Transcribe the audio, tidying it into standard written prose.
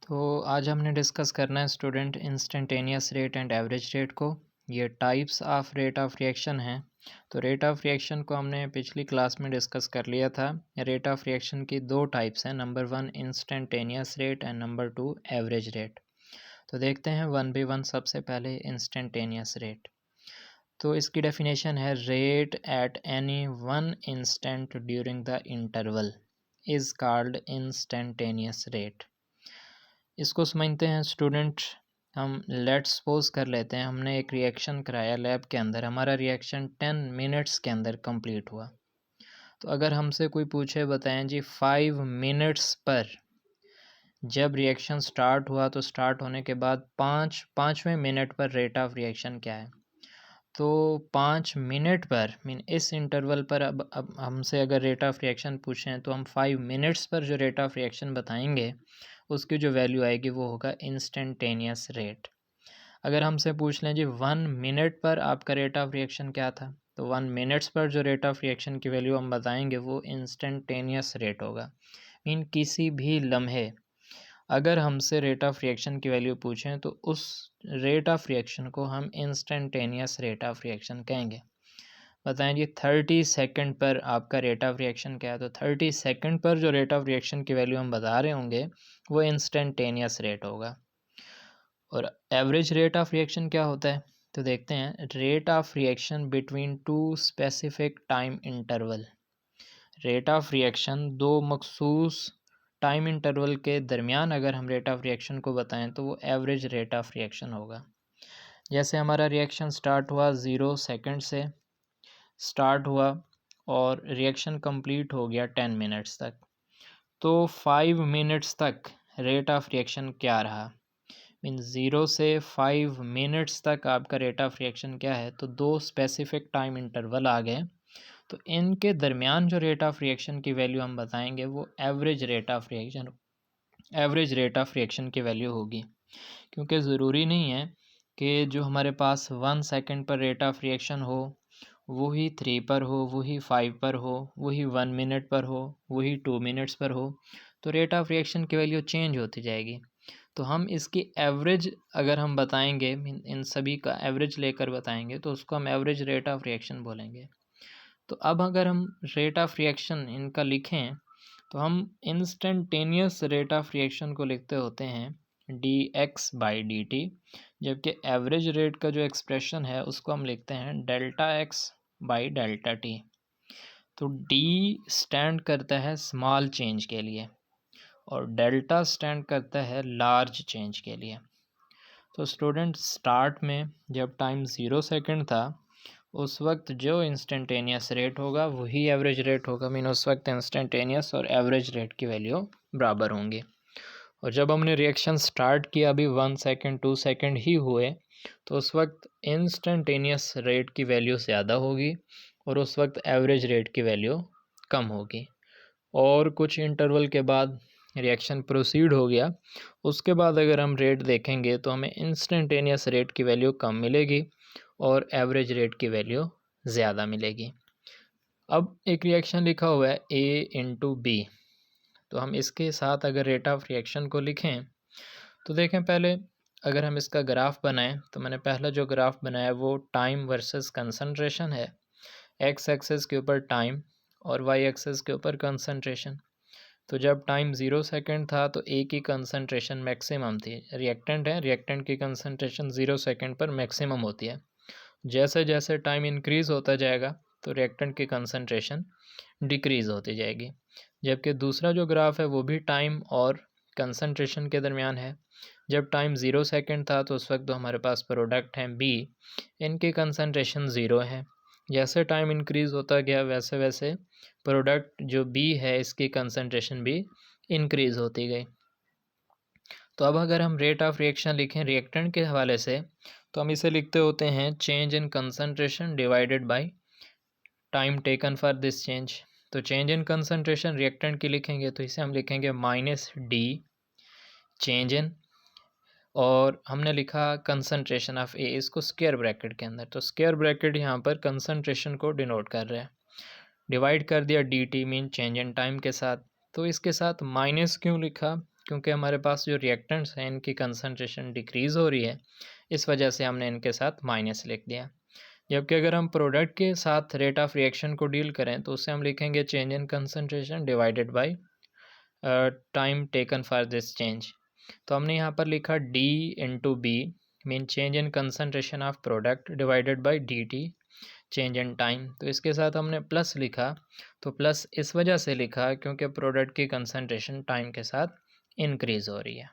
तो आज हमने डिस्कस करना है student instantaneous rate and average rate को। ये types of rate of reaction हैं। तो रेट ऑफ रिएक्शन को हमने पिछली क्लास में डिस्कस कर लिया था। रेट ऑफ रिएक्शन की दो टाइप्स हैं, number 1 instantaneous rate and number 2 average rate. तो देखते हैं वन बाई वन। सबसे पहले इंस्टेंटेनियस रेट। तो इसकी डेफिनेशन है rate at any one instant during the interval is called instantaneous rate. इसको समझते हैं स्टूडेंट। हम लेट्स सपोज कर लेते हैं हमने एक रिएक्शन कराया लैब के अंदर, हमारा रिएक्शन 10 मिनट्स के अंदर कंप्लीट हुआ। तो अगर हमसे कोई पूछे बताएं जी 5 मिनट्स पर जब रिएक्शन स्टार्ट हुआ तो स्टार्ट होने के बाद पाँचवें मिनट पर रेट ऑफ रिएक्शन क्या है, तो 5 मिनट पर मीन इस इंटरवल पर अब हमसे अगर रेट ऑफ रिएक्शन पूछें तो हम 5 मिनट्स पर जो रेट ऑफ रिएक्शन बताएंगे उसकी जो वैल्यू आएगी वो होगा इंस्टेंटेनियस रेट। अगर हमसे पूछ लें जी 1 मिनट पर आपका रेट ऑफ रिएक्शन क्या था, तो 1 मिनट्स पर जो रेट ऑफ रिएक्शन की वैल्यू हम बताएंगे वो इंस्टेंटेनियस रेट होगा। मीन किसी भी लम्हे अगर हमसे रेट ऑफ रिएक्शन की वैल्यू पूछें तो उस रेट ऑफ रिएक्शन को हम इंस्टेंटेनियस रेट ऑफ रिएक्शन कहेंगे। बताएं जी 30 सेकंड पर आपका रेट ऑफ रिएक्शन क्या है, तो 30 सेकंड पर जो रेट ऑफ रिएक्शन की वैल्यू हम बता रहे होंगे वो इंस्टेंटेनियस रेट होगा। और एवरेज रेट ऑफ रिएक्शन क्या होता है, तो देखते हैं rate of reaction between two specific time interval. Rate of reaction दो मखसूस टाइम इंटरवल के दरमियान अगर हम रेट ऑफ रिएक्शन को बताएं तो वो एवरेज रेट ऑफ रिएक्शन होगा। जैसे हमारा रिएक्शन स्टार्ट हुआ 0 सेकंड से स्टार्ट हुआ और रिएक्शन कंप्लीट हो गया 10 मिनट्स तक, तो 5 मिनट्स तक रेट ऑफ रिएक्शन क्या रहा, मीन 0 से 5 मिनट्स तक आपका रेट ऑफ रिएक्शन क्या है, तो दो स्पेसिफिक टाइम इंटरवल आ गए। तो इनके दरमियान जो रेट ऑफ रिएक्शन की वैल्यू हम बताएंगे वो एवरेज रेट ऑफ रिएक्शन की वैल्यू होगी। क्योंकि ज़रूरी नहीं है कि जो हमारे पास 1 सेकंड पर रेट ऑफ रिएक्शन हो वही 3 पर हो, वही 5 पर हो, वही 1 मिनट पर हो, वही 2 मिनट्स पर हो, तो रेट ऑफ रिएक्शन की वैल्यू चेंज होती जाएगी। तो हम इसकी एवरेज अगर हम बताएंगे, इन सभी का एवरेज लेकर बताएंगे तो उसको हम एवरेज रेट ऑफ रिएक्शन बोलेंगे। तो अब अगर हम रेट ऑफ रिएक्शन इनका लिखें तो हम इंस्टेंटेनियस रेट ऑफ रिएक्शन को लिखते होते हैं dx/dt, जबकि एवरेज रेट का जो एक्सप्रेशन है उसको हम लिखते हैं ΔX/ΔT। तो D स्टैंड करता है स्मॉल चेंज के लिए और डेल्टा स्टैंड करता है लार्ज चेंज के लिए। तो स्टूडेंट स्टार्ट में जब टाइम 0 सेकंड था उस वक्त जो इंस्टेंटेनियस रेट होगा वही एवरेज रेट होगा, मीन उस वक्त इंस्टेंटेनियस और एवरेज रेट की वैल्यू बराबर होंगी। और जब हमने रिएक्शन स्टार्ट किया अभी 1 सेकंड 2 सेकंड ही हुए तो उस वक्त इंस्टेंटेनियस रेट की वैल्यू ज़्यादा होगी और उस वक्त एवरेज रेट की वैल्यू कम होगी। और कुछ इंटरवल के बाद रिएक्शन प्रोसीड हो गया, उसके बाद अगर हम रेट देखेंगे तो हमें इंस्टेंटेनियस रेट की वैल्यू कम मिलेगी और एवरेज रेट की वैल्यू ज़्यादा मिलेगी। अब एक रिएक्शन लिखा हुआ है A/B, तो हम इसके साथ अगर रेट ऑफ रिएक्शन को लिखें तो देखें पहले अगर हम इसका ग्राफ बनाएं तो मैंने पहला जो ग्राफ बनाया वो टाइम वर्सेस कंसंट्रेशन है। एक्स एक्सेस के ऊपर टाइम और वाई एक्सेस के ऊपर कंसंट्रेशन। तो जब टाइम 0 सेकंड था तो ए की कंसंट्रेशन मैक्सिमम थी, रिएक्टेंट है, रिएक्टेंट की कंसंट्रेशन 0 सेकंड पर मैक्सिमम होती है। जैसे जैसे टाइम इंक्रीज़ होता जाएगा तो रिएक्टेंट की कंसंट्रेशन डिक्रीज़ होती जाएगी। जबकि दूसरा जो ग्राफ है वो भी टाइम और कंसंट्रेशन के दरमियान है। जब टाइम 0 सेकंड था तो उस वक्त जो हमारे पास प्रोडक्ट हैं बी, इनकी कंसंट्रेशन 0 है। जैसे टाइम इंक्रीज़ होता गया वैसे वैसे प्रोडक्ट जो बी है इसकी कंसंट्रेशन भी इंक्रीज़ होती गई। तो अब अगर हम रेट ऑफ रिएक्शन लिखें रिएक्टेंट के हवाले से तो हम इसे लिखते होते हैं change in concentration divided by time taken for this change. तो चेंज इन कंसंट्रेशन रिएक्टेंट की लिखेंगे तो इसे हम लिखेंगे -D चेंज इन, और हमने लिखा कंसंट्रेशन ऑफ ए इसको स्क्वायर ब्रैकेट के अंदर, तो स्क्वायर ब्रैकेट यहाँ पर कंसंट्रेशन को डिनोट कर रहा है। डिवाइड कर दिया dt mean change in time के साथ, तो इसके साथ माइनस क्यों लिखा, क्योंकि हमारे पास जो रिएक्टेंट्स हैं इनकी कंसनट्रेशन डिक्रीज़ हो रही है, इस वजह से हमने इनके साथ माइनस लिख दिया। जबकि अगर हम प्रोडक्ट के साथ रेट ऑफ रिएक्शन को डील करें तो उससे हम लिखेंगे change in concentration divided by time taken for this change. तो हमने यहाँ पर लिखा D into B mean change in concentration of product divided by dt change in time. तो इसके साथ हमने प्लस लिखा, तो प्लस इस वजह से लिखा क्योंकि प्रोडक्ट की कंसनट्रेशन टाइम के साथ इंक्रीज़ हो रही है।